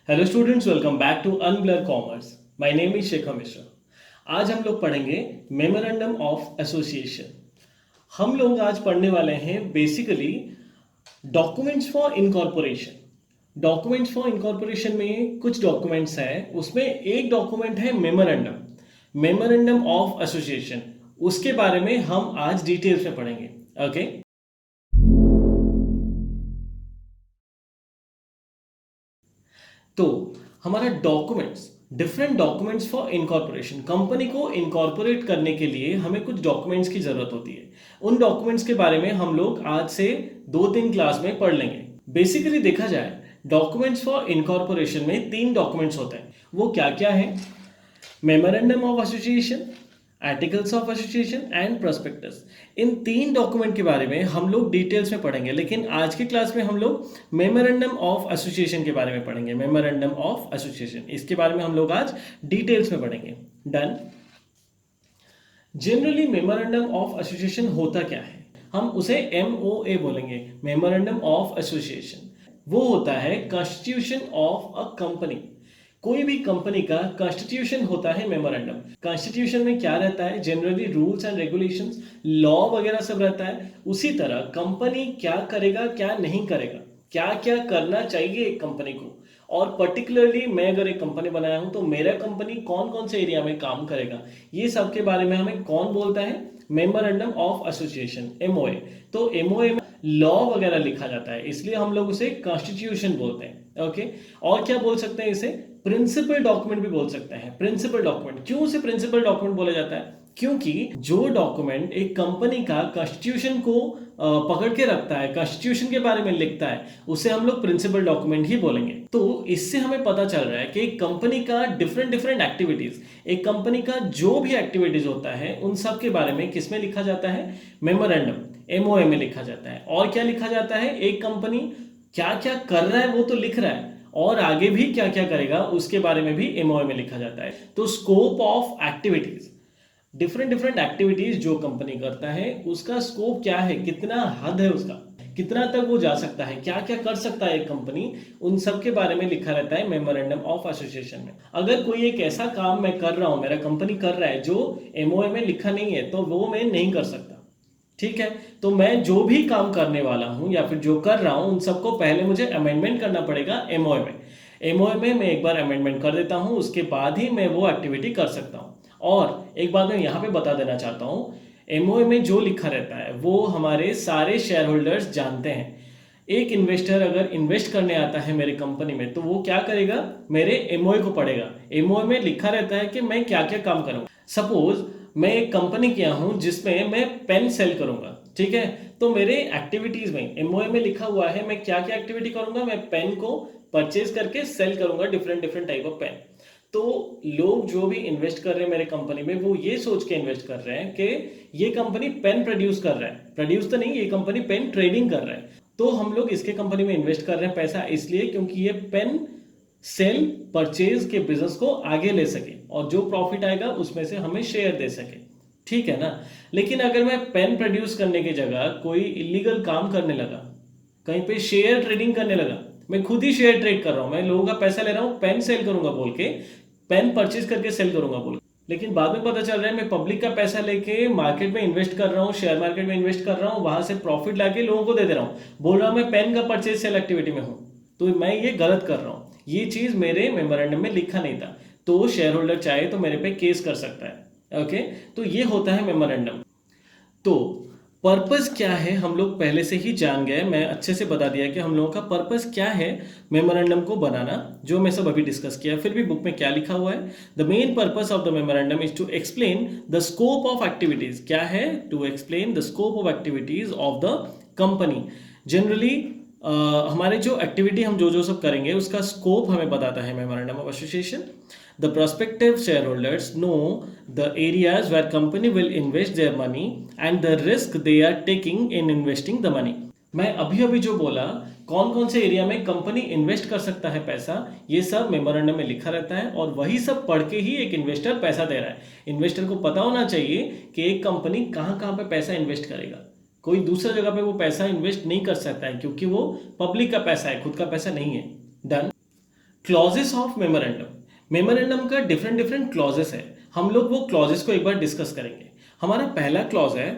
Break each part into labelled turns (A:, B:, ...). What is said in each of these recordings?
A: Hello students, welcome back to Unblur Commerce. My name is Shekhar Mishra. आज हम लोग पढ़ेंगे मेमोरेंडम ऑफ एसोसिएशन। हम लोग आज पढ़ने वाले हैं basically documents for incorporation. Documents for incorporation में कुछ डॉक्यूमेंट्स हैं, उसमें एक डॉक्यूमेंट है मेमोरेंडम ऑफ एसोसिएशन। उसके बारे में हम आज डिटेल्स में पढ़ेंगे। ओके तो हमारा documents, different documents for incorporation. Company को इनकॉर्पोरेट करने के लिए हमें कुछ डॉक्यूमेंट्स की जरूरत होती है। उन डॉक्यूमेंट्स के बारे में हम लोग आज से 2-3 क्लास में पढ़ लेंगे। बेसिकली देखा जाए, डॉक्यूमेंट्स फॉर इनकॉर्पोरेशन में 3 डॉक्यूमेंट्स होते हैं। वो क्या क्या है? Memorandum of association, articles of association and prospectus. In 3 document के बारे में हम लोग डिटेल्स में पढ़ेंगे, लेकिन आज की क्लास में हम लोग मेमोरेंडम ऑफ एसोसिएशन के बारे में पढ़ेंगे। मेमोरेंडम ऑफ एसोसिएशन, इसके बारे में हम लोग आज डिटेल्स में पढ़ेंगे। Done. Generally memorandum of association होता क्या है? हम उसे MOA बोलेंगे, मेमोरेंडम ऑफ एसोसिएशन। वो होता है कॉन्स्टिट्यूशन ऑफ अ कंपनी। कोई भी कंपनी का कॉन्स्टिट्यूशन होता है मेमोरेंडम। कॉन्स्टिट्यूशन में क्या रहता है? Generally rules and regulations, law वगैरह सब रहता है। उसी तरह कंपनी क्या करेगा, क्या नहीं करेगा, क्या क्या करना चाहिए एक कंपनी को, और पर्टिकुलरली मैं अगर एक कंपनी बनाया हूं तो मेरा कंपनी कौन कौन से एरिया में काम करेगा, ये सब के बारे में हमें कौन बोलता है? Memorandum of association, MOA। तो MOA में लॉ वगैरह लिखा जाता है, इसलिए हम लोग उसे कॉन्स्टिट्यूशन बोलते हैं। ओके, और क्या बोल सकते हैं इसे? प्रिंसिपल डॉक्यूमेंट भी बोल सकते हैं। प्रिंसिपल डॉक्यूमेंट, क्यों उसे प्रिंसिपल डॉक्यूमेंट बोला जाता है? क्योंकि जो डॉक्यूमेंट एक कंपनी का कॉन्स्टिट्यूशन को पकड़ के रखता है, कॉन्स्टिट्यूशन के बारे में लिखता है, उसे हम लोग प्रिंसिपल डॉक्यूमेंट ही बोलेंगे। तो इससे हमें पता चल रहा है कि एक कंपनी का डिफरेंट डिफरेंट एक्टिविटीज, एक कंपनी का जो भी एक्टिविटीज होता है उन सब के बारे में किसमें लिखा जाता है? मेमोरेंडम, MOA में लिखा जाता है। और क्या लिखा जाता है? एक कंपनी क्या क्या कर रहा है वो तो लिख रहा है, और आगे भी क्या क्या करेगा उसके बारे में भी MOA में लिखा जाता है। तो scope of activities, different different activities जो कंपनी करता है उसका स्कोप क्या है, कितना हद है उसका, कितना तक वो जा सकता है, क्या क्या कर सकता है एक कंपनी, उन सब के बारे में लिखा रहता है मेमोरेंडम ऑफ एसोसिएशन में। अगर कोई एक ऐसा काम मैं कर रहा हूं, मेरा कंपनी कर रहा है, जो MOA में लिखा नहीं है, तो वो मैं नहीं कर सकता। ठीक है, तो मैं जो भी काम करने वाला हूं या फिर जो कर रहा हूं उन सबको पहले मुझे अमेंडमेंट करना पड़ेगा MOA में। MOA में मैं एक बार अमेंडमेंट कर देता हूं, उसके बाद ही मैं वो एक्टिविटी कर सकता हूं। और एक बात मैं यहाँ पे बता देना चाहता हूँ, MOA में जो लिखा रहता है वो हमारे सारे शेयर होल्डर्स जानते हैं। एक इन्वेस्टर अगर इन्वेस्ट करने आता है मेरे कंपनी में, तो वो क्या करेगा? मेरे MOA को पढ़ेगा। MOA में लिखा रहता है कि मैं क्या क्या काम करूंगा। सपोज मैं एक कंपनी किया हूं जिसमें मैं पेन सेल करूंगा, ठीक है, तो मेरे एक्टिविटीज में MOA में लिखा हुआ है मैं क्या क्या एक्टिविटी करूंगा। मैं पेन को परचेज करके सेल करूंगा, different different type of pen. तो लोग जो भी इन्वेस्ट कर रहे हैं मेरे कंपनी में, वो ये सोच के इन्वेस्ट कर रहे हैं कि ये कंपनी पेन प्रोड्यूस कर रहा है, प्रोड्यूस तो नहीं, ये कंपनी पेन ट्रेडिंग कर रहा है। तो हम लोग इसके कंपनी में इन्वेस्ट कर रहे हैं पैसा, इसलिए क्योंकि ये पेन सेल परचेज के बिजनेस को आगे ले सके, और जो प्रॉफिट आएगा उसमें से हमें शेयर दे सके। ठीक है ना? लेकिन अगर मैं पेन प्रोड्यूस करने की जगह कोई इलीगल काम करने लगा, कहीं पे शेयर ट्रेडिंग करने लगा, मैं खुद ही शेयर ट्रेड कर रहा हूं, मैं लोगों का पैसा ले रहा हूं, पेन सेल करूंगा बोल के, पेन परचेज करके सेल करूंगा बोल के, लेकिन बाद में पता चल रहा है मैं पब्लिक का पैसा लेके मार्केट में इन्वेस्ट कर रहा हूँ, शेयर मार्केट में इन्वेस्ट कर रहा हूँ, वहां से प्रॉफिट लाके लोगों को दे दे रहा हूँ, बोल रहा हूँ मैं पेन का परचेज सेल एक्टिविटी में हूं, तो मैं ये गलत कर रहा हूँ। ये चीज मेरे मेमोरेंडम में लिखा नहीं था, तो शेयर होल्डर चाहे तो मेरे पे केस कर सकता है। ओके, तो ये होता है मेमोरेंडम। तो पर्पस क्या है हम लोग पहले से ही जान गए, मैं अच्छे से बता दिया कि हम लोगों का पर्पस क्या है मेमोरेंडम को बनाना, जो मैं सब अभी डिस्कस किया। फिर भी बुक में क्या लिखा हुआ है? The main purpose of the memorandum is to explain the scope of activities. क्या है? To explain the scope of activities of the company. Generally हमारे जो एक्टिविटी हम जो जो सब करेंगे उसका स्कोप हमें बताता है memorandum of association. The prospective shareholders know the areas where company will invest their money and the risk they are taking in investing the money. मैं अभी अभी जो बोला, कौन कौन से एरिया में कंपनी इन्वेस्ट कर सकता है पैसा, ये सब मेमोरेंडम में लिखा रहता है, और वही सब पढ़ के ही एक इन्वेस्टर पैसा दे रहा है। इन्वेस्टर को पता होना चाहिए कि एक कंपनी कहाँ कहाँ पे पैसा इन्वेस्ट करेगा। कोई दूसरा जगह पे वो पैसा इन्वेस्ट नहीं कर सकता है, क्योंकि वो पब्लिक का पैसा है, खुद का पैसा नहीं है। Done. Clauses of memorandum, memorandum का डिफरेंट डिफरेंट क्लॉजेस है, हम लोग वो क्लॉजेस को एक बार डिस्कस करेंगे। हमारा पहला क्लॉज है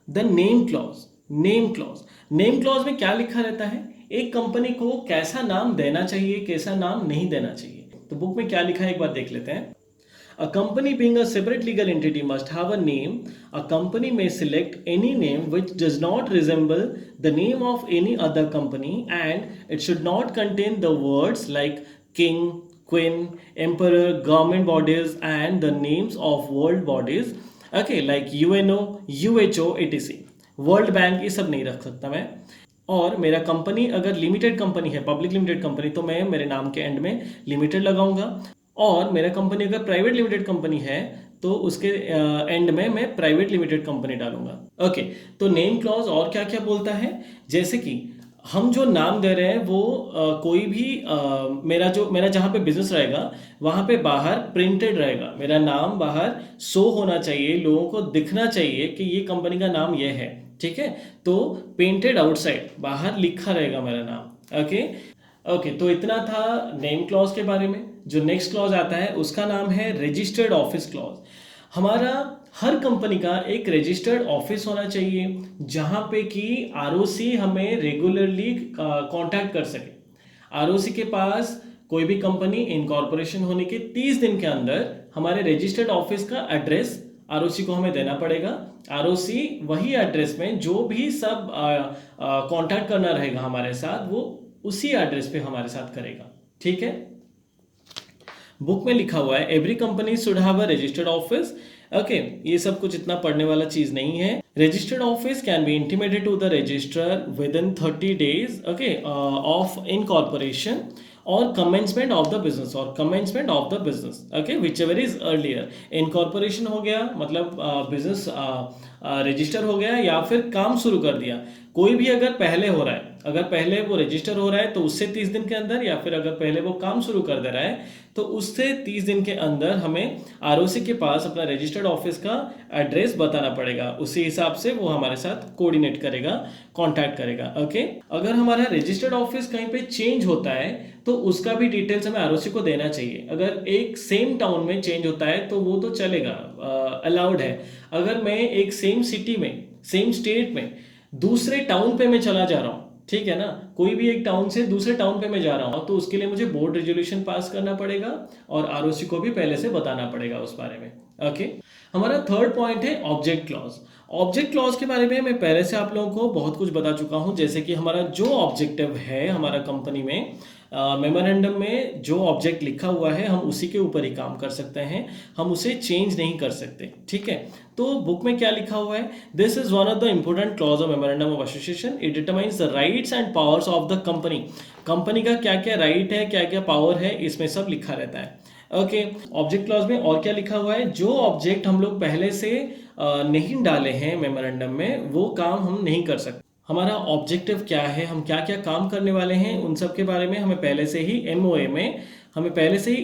A: the name clause. Name clause, name clause में क्या लिखा रहता है, एक कंपनी को कैसा नाम देना चाहिए, कैसा नाम नहीं देना चाहिए। तो बुक में क्या लिखा है एक बार देख लेते हैं। A company being a separate legal entity must have a name. A company may select any name which does not resemble the name of any other company, and it should not contain the words like king, queen, emperor, government bodies, and the names of world bodies. Okay, like UNO, UHO, etc. World bank ये सब नहीं रख सकता मैं। और मेरा company अगर limited company है, पब्लिक लिमिटेड कंपनी, तो मैं मेरे नाम के एंड में लिमिटेड लगाऊंगा। और मेरा कंपनी अगर प्राइवेट लिमिटेड कंपनी है तो उसके एंड में मैं प्राइवेट लिमिटेड कंपनी डालूंगा। ओके, तो नेम क्लॉज और क्या क्या बोलता है, जैसे कि हम जो नाम दे रहे हैं वो कोई भी मेरा जहाँ पे बिजनेस रहेगा वहाँ पे बाहर प्रिंटेड रहेगा, मेरा नाम बाहर शो होना चाहिए, लोगों को दिखना चाहिए कि ये कंपनी का नाम ये है, ठीक है। तो पेंटेड आउटसाइड, बाहर लिखा रहेगा मेरा नाम। ओके ओके, तो इतना था नेम क्लॉज के बारे में। जो नेक्स्ट क्लॉज आता है उसका नाम है रजिस्टर्ड ऑफिस क्लॉज। हमारा हर कंपनी का एक रजिस्टर्ड ऑफिस होना चाहिए जहां पे कि आरओसी हमें रेगुलरली कांटेक्ट कर सके। आरओसी के पास कोई भी कंपनी इनकॉर्पोरेशन होने के 30 दिन के अंदर हमारे रजिस्टर्ड ऑफिस का एड्रेस आरओसी को हमें देना पड़ेगा। आरओसी वही एड्रेस में जो भी सब कांटेक्ट करना रहेगा हमारे साथ, वो उसी एड्रेस पे हमारे साथ करेगा, ठीक है। बुक में लिखा हुआ है every company should have a registered office. Okay, ये सब कुछ इतना पढ़ने वाला चीज नहीं है। Registered office can be intimated to the registrar within 30 days okay of incorporation और कमेंसमेंट ऑफ द बिजनेस, और commencement of the business, okay, whichever is earlier. Incorporation हो गया मतलब बिजनेस रजिस्टर हो गया या फिर काम शुरू कर दिया, कोई भी अगर पहले हो रहा है, अगर पहले वो रजिस्टर हो रहा है तो उससे 30 दिन के अंदर, या फिर अगर पहले वो काम शुरू कर दे रहा है तो उससे 30 दिन के अंदर हमें आरओसी के पास अपना रजिस्टर्ड ऑफिस का एड्रेस बताना पड़ेगा। उसी हिसाब से वो हमारे साथ कोऑर्डिनेट करेगा, कांटेक्ट करेगा। ओके, अगर हमारा रजिस्टर्ड ऑफिस कहीं पे चेंज होता है तो उसका भी डिटेल्स हमें आरओसी को देना चाहिए। अगर एक सेम टाउन में चेंज होता है तो वो तो चलेगा, अलाउड है। अगर मैं एक सेम सिटी में, सेम स्टेट में दूसरे टाउन पे मैं चला जा रहा हूँ, ठीक है ना, कोई भी एक टाउन से दूसरे टाउन पे मैं जा रहा हूँ, तो उसके लिए मुझे बोर्ड रेजोल्यूशन पास करना पड़ेगा और आरओसी को भी पहले से बताना पड़ेगा उस बारे में। ओके, हमारा थर्ड पॉइंट है ऑब्जेक्ट क्लॉज। ऑब्जेक्ट क्लॉज के बारे में मैं पहले से आप लोगों को बहुत कुछ बता चुका हूँ, जैसे कि हमारा जो ऑब्जेक्टिव है हमारा कंपनी में, मेमोरेंडम में जो ऑब्जेक्ट लिखा हुआ है हम उसी के ऊपर ही काम कर सकते हैं, हम उसे चेंज नहीं कर सकते, ठीक है। तो बुक में क्या लिखा हुआ है, this is one of the important clause of memorandum of association, it determines the rights and powers of the company. Company का क्या क्या राइट है, क्या क्या पावर है, इसमें सब लिखा रहता है। ओके, ऑब्जेक्ट क्लॉज में और क्या लिखा हुआ है, जो ऑब्जेक्ट हम लोग पहले से नहीं डाले हैं मेमोरेंडम में, वो काम हम नहीं कर सकते। हमारा ऑब्जेक्टिव क्या है, हम क्या क्या काम करने वाले हैं, उन सब के बारे में हमें पहले से ही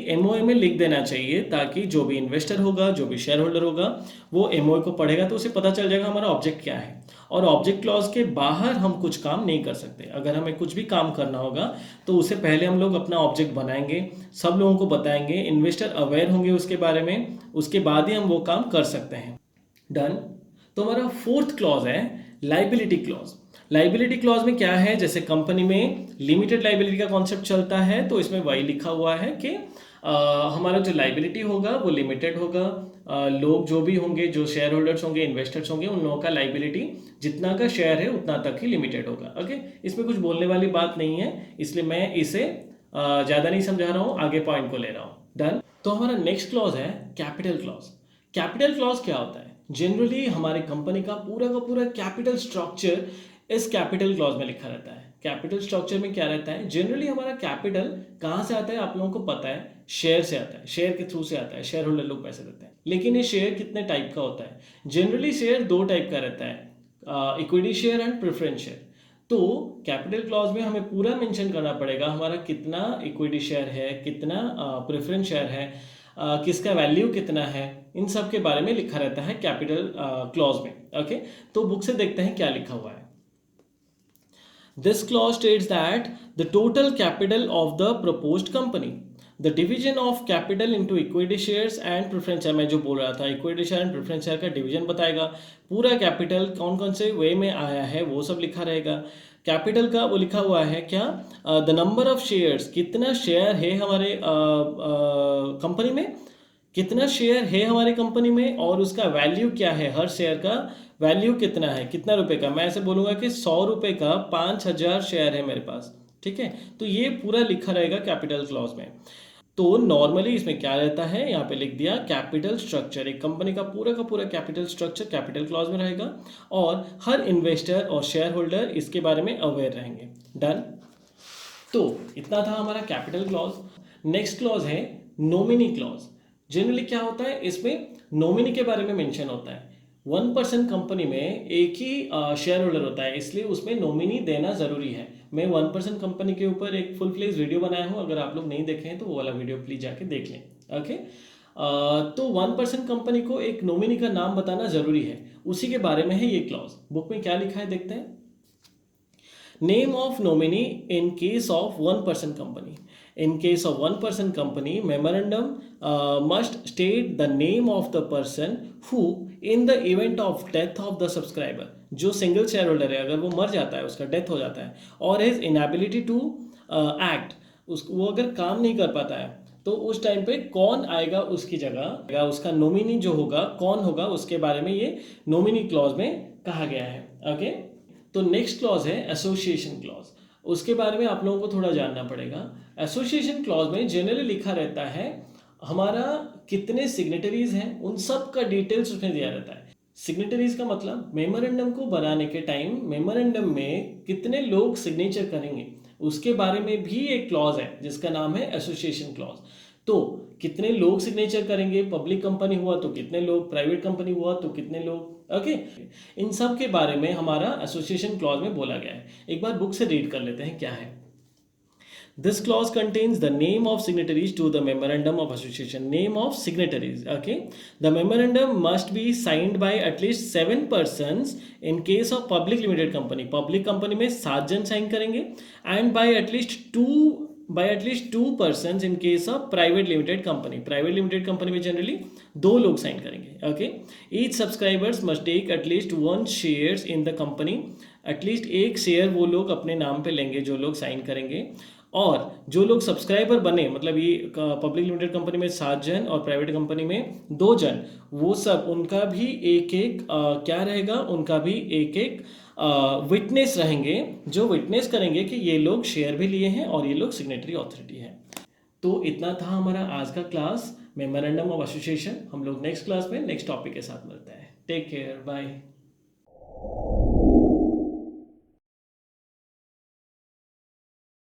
A: एमओए में लिख देना चाहिए, ताकि जो भी इन्वेस्टर होगा, जो भी शेयर होल्डर होगा, वो एमओए को पढ़ेगा तो उसे पता चल जाएगा हमारा ऑब्जेक्ट क्या है। और ऑब्जेक्ट क्लॉज के बाहर हम कुछ काम नहीं कर सकते। अगर हमें कुछ भी काम करना होगा तो उससे पहले हम लोग अपना ऑब्जेक्ट बनाएंगे, सब लोगों को बताएंगे, इन्वेस्टर अवेयर होंगे उसके बारे में, उसके बाद ही हम वो काम कर सकते हैं। डन। तो हमारा फोर्थ क्लॉज है लाइबिलिटी क्लॉज। लाइबिलिटी क्लॉज में क्या है, जैसे कंपनी में लिमिटेड लाइबिलिटी का कॉन्सेप्ट चलता है तो इसमें वही लिखा हुआ है कि हमारा जो लाइबिलिटी होगा वो लिमिटेड होगा। लोग जो भी होंगे, जो शेयर होल्डर्स होंगे, इन्वेस्टर्स होंगे, उन लोगों का लाइबिलिटी जितना का शेयर है उतना तक ही लिमिटेड होगा। ओके, इसमें कुछ बोलने वाली बात नहीं है, इसलिए मैं इसे ज़्यादा नहीं समझा रहा हूँ, आगे पॉइंट को ले रहा हूँ। डन। तो हमारा नेक्स्ट क्लॉज है कैपिटल क्लॉज। कैपिटल क्लॉज क्या होता है, जनरली हमारी कंपनी का पूरा कैपिटल स्ट्रक्चर इस कैपिटल क्लॉज में लिखा रहता है। कैपिटल स्ट्रक्चर में क्या रहता है, जनरली हमारा कैपिटल कहाँ से आता है आप लोगों को पता है, शेयर से आता है, शेयर के थ्रू से आता है, शेयर होल्डर लोग पैसे देते हैं। लेकिन ये शेयर कितने टाइप का होता है, जनरली शेयर 2 टाइप का रहता है, equity share and preference share. तो कैपिटल क्लॉज में हमें पूरा मेंशन करना पड़ेगा हमारा कितना इक्विटी शेयर है, कितना प्रेफरेंस शेयर है, किसका वैल्यू कितना है, इन सब के बारे में लिखा रहता है कैपिटल क्लॉज में। ओके, तो बुक से देखते हैं क्या लिखा हुआ है। This clause states that the total capital of the proposed company, the division of capital into equity shares and preference share, मैं जो बोल रहा था equity share and preference share का डिवीजन बताएगा। पूरा कैपिटल कौन कौन से वे में आया है वो सब लिखा रहेगा। कैपिटल का वो लिखा हुआ है क्या, द नंबर ऑफ शेयर्स, कितना शेयर है हमारे कंपनी में, कितना शेयर है हमारी कंपनी में, और उसका वैल्यू क्या है, हर शेयर का वैल्यू कितना है, कितना रुपए का। मैं ऐसे बोलूँगा कि 100 रुपये का 5000 शेयर है मेरे पास, ठीक है। तो ये पूरा लिखा रहेगा कैपिटल क्लॉज में। तो नॉर्मली इसमें क्या रहता है, यहाँ पे लिख दिया कैपिटल स्ट्रक्चर, एक कंपनी का पूरा कैपिटल स्ट्रक्चर कैपिटल क्लॉज में रहेगा, और हर इन्वेस्टर और शेयर होल्डर इसके बारे में अवेयर रहेंगे। डन। तो इतना था हमारा कैपिटल क्लॉज। नेक्स्ट क्लॉज है नोमिनी क्लॉज। जनरली क्या होता है, इसमें नोमिनी के बारे में मेंशन होता है। 1% कंपनी में एक ही शेयर होल्डर होता है, इसलिए उसमें नोमिनी देना जरूरी है। मैं 1% कंपनी के ऊपर एक फुल फ्लेज वीडियो बनाया हूँ, अगर आप लोग नहीं देखे हैं तो वो वाला वीडियो प्लीज जाके देख लें। ओके। तो 1% कंपनी को एक नोमिनी का नाम बताना जरूरी है, उसी के बारे में है ये क्लॉज। बुक में क्या लिखा है देखते हैं। Name of nominee in case of 1% company. In case of 1% company, memorandum must state the name of the person who, in the event of death of the subscriber, जो सिंगल शेयर होल्डर है अगर वो मर जाता है, उसका death हो जाता है, और हिज इनएबिलिटी टू एक्ट, वो अगर काम नहीं कर पाता है, तो उस टाइम पे कौन आएगा उसकी जगह, उसका नोमिनी जो होगा कौन होगा, उसके बारे में ये नोमिनी क्लॉज में कहा गया है। ओके। तो नेक्स्ट क्लॉज है एसोसिएशन क्लॉज। उसके बारे में आप लोगों को थोड़ा जानना पड़ेगा। एसोसिएशन क्लॉज में जनरली लिखा रहता है हमारा कितने सिग्नेटरीज हैं, उन सब का डिटेल्स उसमें दिया रहता है। सिग्नेटरीज का मतलब मेमोरेंडम को बनाने के टाइम मेमोरेंडम में कितने लोग सिग्नेचर करेंगे, उसके बारे में भी एक क्लॉज है जिसका नाम है एसोसिएशन क्लॉज। तो कितने लोग सिग्नेचर करेंगे, पब्लिक कंपनी हुआ तो कितने लोग, प्राइवेट कंपनी हुआ तो कितने लोग, ओके। इन सब के बारे में हमारा एसोसिएशन क्लॉज में बोला गया है। एक बार बुक से रीड कर लेते हैं क्या है। This clause contains the name of signatories to the memorandum of association. Name of signatories. Okay. The memorandum must be signed by at least 7 persons in case of public limited company. Public company में 7 जन sign करेंगे, and by at least two persons in case of private limited company. Private limited company में generally 2 लोग sign करेंगे. Okay. Each subscribers must take at least 1 shares in the company. At least एक share वो लोग अपने नाम पे लेंगे जो लोग साइन करेंगे, और जो लोग सब्सक्राइबर बने, मतलब ये पब्लिक लिमिटेड कंपनी में 7 जन और प्राइवेट कंपनी में 2 जन, वो सब उनका भी एक एक क्या रहेगा, उनका भी एक एक विटनेस रहेंगे जो विटनेस करेंगे कि ये लोग शेयर भी लिए हैं और ये लोग सिग्नेटरी ऑथोरिटी है। तो इतना था हमारा आज का क्लास मेमोरेंडम ऑफ एसोसिएशन। हम लोग नेक्स्ट क्लास में नेक्स्ट टॉपिक के साथ मिलते हैं। Take care, bye.